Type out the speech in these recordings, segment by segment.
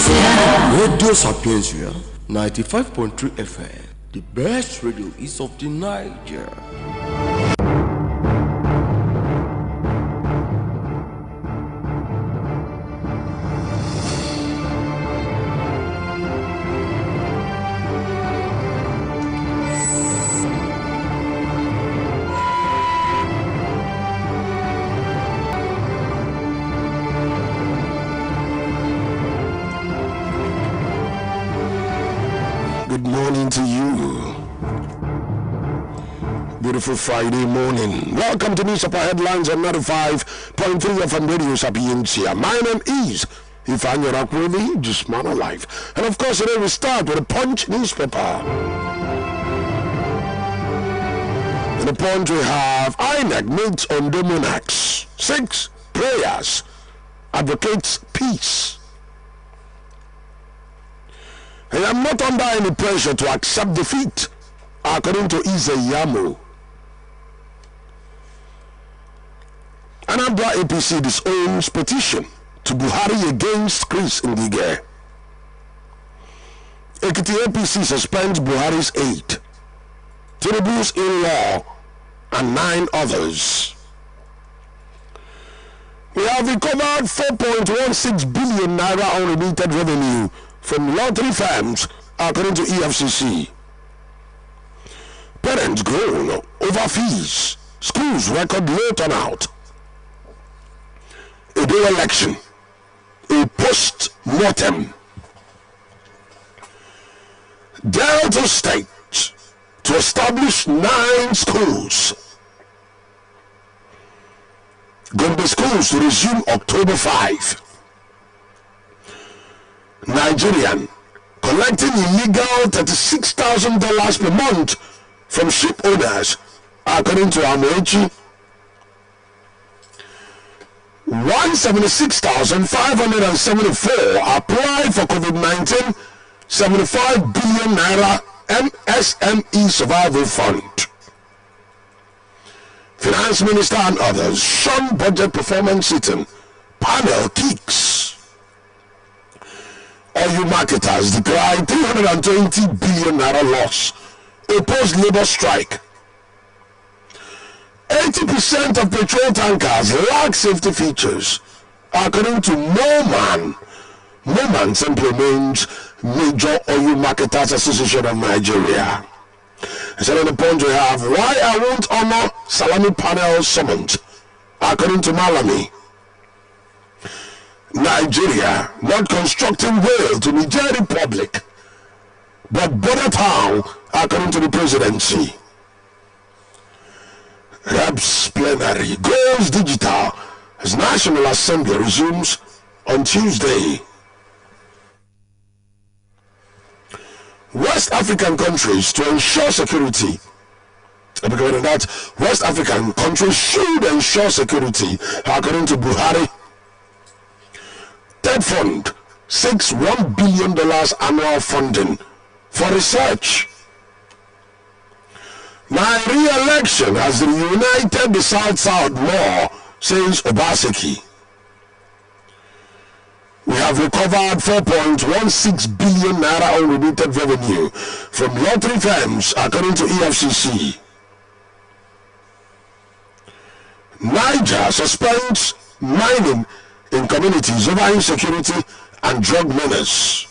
Radio Sapientia 95.3 FM, the best radio east of the Niger. Good morning to you. Beautiful Friday morning. Welcome to Newspaper Headlines on 95.3 FM Radio Sapientia. My name is Ifeanyi Rakwevi, just man alive. And of course, today we start with a Punch newspaper. In the Punch we have INEC meets on the monarchs. 6 prayers advocates peace. I am not under any pressure to accept defeat, according to Yamo. Anambra APC disowns petition to Buhari against Chris Ngige. Ekiti APC suspends Buhari's aid, Tinubu's in-law, and 9 others. We have recovered 4.16 billion naira unremitted revenue from lottery firms, according to EFCC. Parents groan over fees. Schools record low turnout. A day election. A post-mortem. Delta State to establish 9 schools. Gombe schools to resume October 5. Nigerian collecting illegal $36,000 per month from ship owners, according to Amechi. 176,574 apply for COVID-19 75 billion naira MSME survival fund. Finance Minister and others shun budget performance sitting. Panel kicks. Oil marketers decry 320 billion naira loss. Oppose labor strike. 80% of petrol tankers lack safety features, according to Moman. Moman simply means Major Oil Marketers Association of Nigeria. So on the point we have, why I won't honor Salami panel summons, according to Malami. Nigeria not constructing well to Niger Republic, but border town, according to the presidency. Reps plenary goes digital as National Assembly resumes on Tuesday. West African countries to ensure security. Because that West African countries should ensure security, according to Buhari. Third fund seeks $1 billion annual funding for research. My re-election has reunited the South-South more, says Obaseki. We have recovered 4.16 billion naira unremitted revenue from lottery firms, according to EFCC. Niger suspends mining in communities over insecurity and drug menace.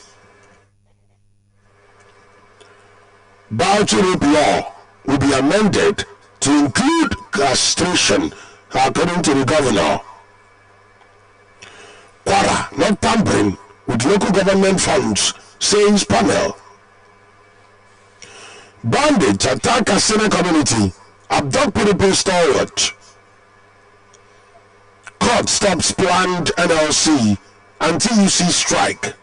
Bauchi rape law will be amended to include castration, according to the governor. Kwara not tampering with local government funds, says panel. Bandits attack Katsina community, abduct PDP stalwart. Court stops planned NLC and TUC strike.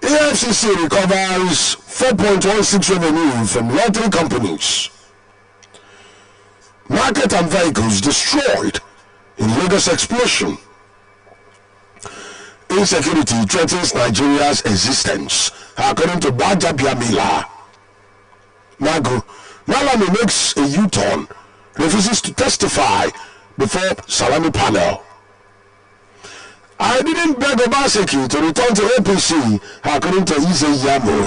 EFCC recovers 4.16 revenue from lottery companies. Market and vehicles destroyed in Lagos explosion. Insecurity threatens Nigeria's existence, according to Baja Biamila. Malami makes a U-turn, refuses to testify before Salami panel. I didn't beg Obaseki to return to APC, according to Ize Yamo.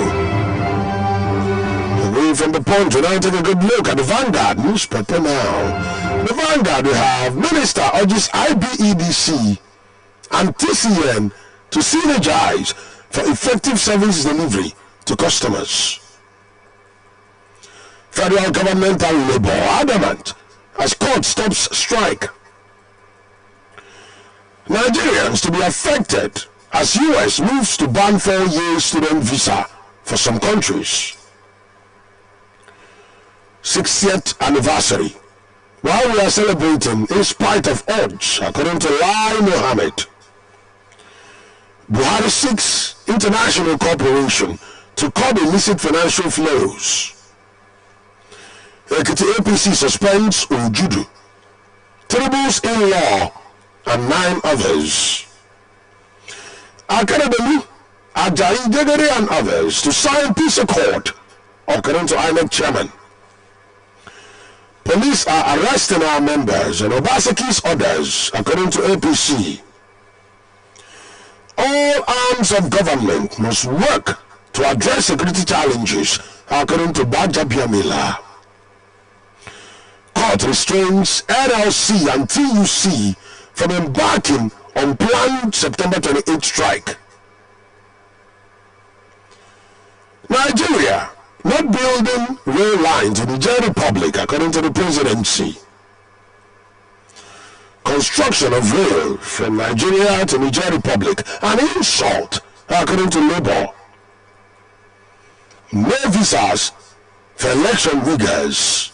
Away from the point, we now take a good look at the Vanguard newspaper now. The Vanguard, we have Minister urges IBEDC and TCN to synergize for effective service delivery to customers. Federal government and labor adamant as court stops strike. Nigerians to be affected as US moves to ban 4-year student visa for some countries. 60th anniversary. While we are celebrating in spite of odds, according to Lai Mohammed. Buhari seeks international cooperation to curb illicit financial flows. Ekiti APC suspends Ujudu, Tribbles in law, and 9 others. Academy, Ajayi Degere and others to sign peace accord, according to INEC chairman. Police are arresting our members and Obaseki's orders, according to APC. All arms of government must work to address security challenges, according to Baja Biamila. Court restrains NLC and TUC from embarking on planned September 28th strike. Nigeria not building rail lines in the Niger Republic, according to the presidency. Construction of rail from Nigeria to Niger Republic, an insult, according to Labour. No visas for election riggers.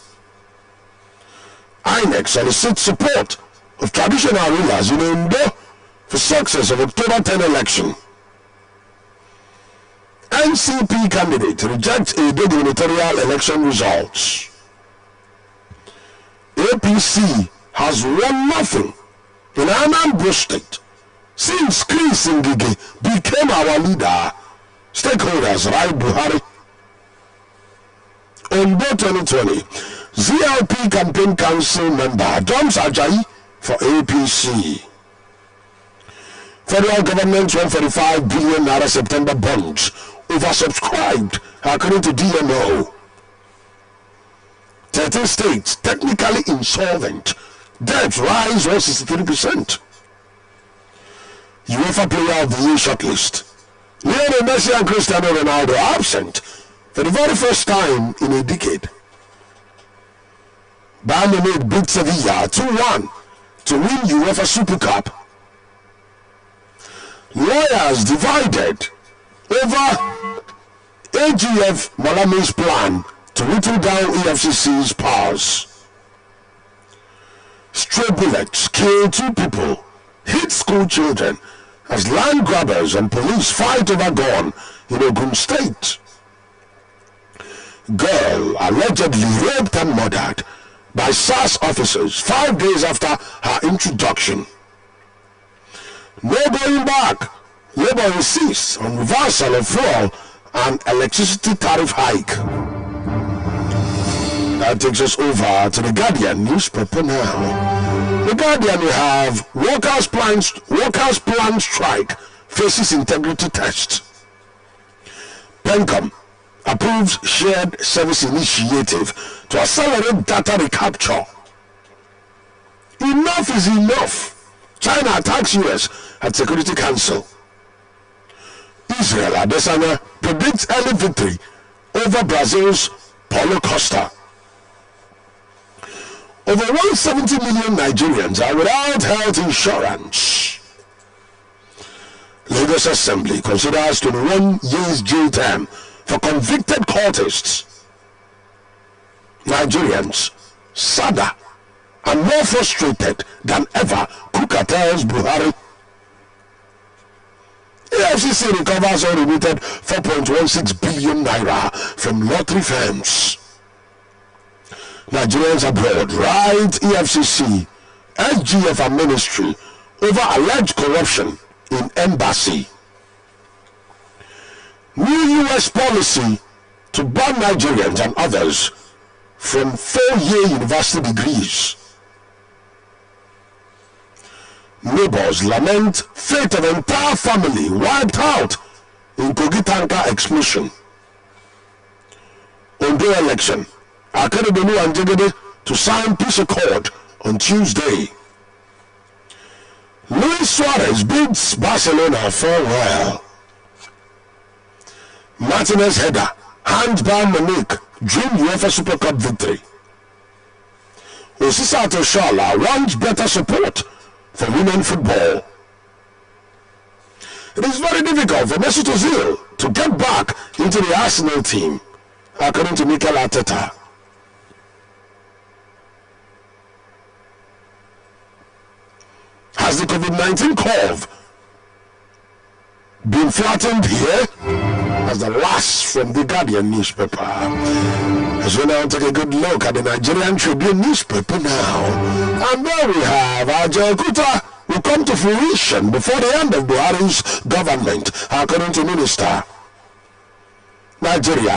INEC solicits support of traditional rulers in Ondo for success of October 10 election. NCP candidate rejects a gubernatorial election results. APC has won nothing in Anambra State since Chris Ngige became our leader. Stakeholders Rai Buhari. Ondo 2020, ZLP campaign council member James Ajayi for APC. Federal government 145 billion naira September bonds oversubscribed, according to DMO. 13 states technically insolvent. Debt rise 163%. UEFA Player of the Year shortlist. Lionel Messi and Cristiano Ronaldo absent for the very first time in a decade. Bayern Munich beat Sevilla 2-1 to win UEFA Super Cup. Lawyers divided over AGF Malami's plan to whittle down EFCC's powers. Stray bullets kill 2 people, hit school children as land grabbers and police fight over gun in Ogun State. Girl allegedly raped and murdered by SAS officers 5 days after her introduction. No going back. Labour insists on reversal of fuel and electricity tariff hike. That takes us over to the Guardian newspaper now. The Guardian, we have workers plan strike faces integrity test. PENCOM approves shared service initiative to accelerate data recapture. Enough is enough. China attacks US at Security Council. Israel Adesanya predicts early victory over Brazil's Paulo Costa. Over 170 million Nigerians are without health insurance. Lagos Assembly considers 21 years jail term for convicted cultists. Nigerians sadder and more frustrated than ever, Kuka tells Buhari. AFCC recovers unremitted 4.16 billion naira from lottery firms. Nigerians abroad ride EFCC, SGF and ministry over alleged corruption in embassy. New US policy to ban Nigerians and others from 4-year university degrees. Neighbors lament fate of entire family wiped out in Kogi tanker explosion. Ondo election. Akeredolu and Jegede to sign peace accord on Tuesday. Luis Suarez bids Barcelona farewell. Martinez header, hand by Monique, dream UEFA Super Cup victory. Osisato Shala wants better support for women football. It is very difficult for Mesut Ozil to get back into the Arsenal team, according to Mikel Arteta. Has the COVID-19 curve been flattened here? As the last from the Guardian newspaper. As we now take a good look at the Nigerian Tribune newspaper now. And there we have Ajaokuta will come to fruition before the end of Buhari's government, according to Minister. Nigeria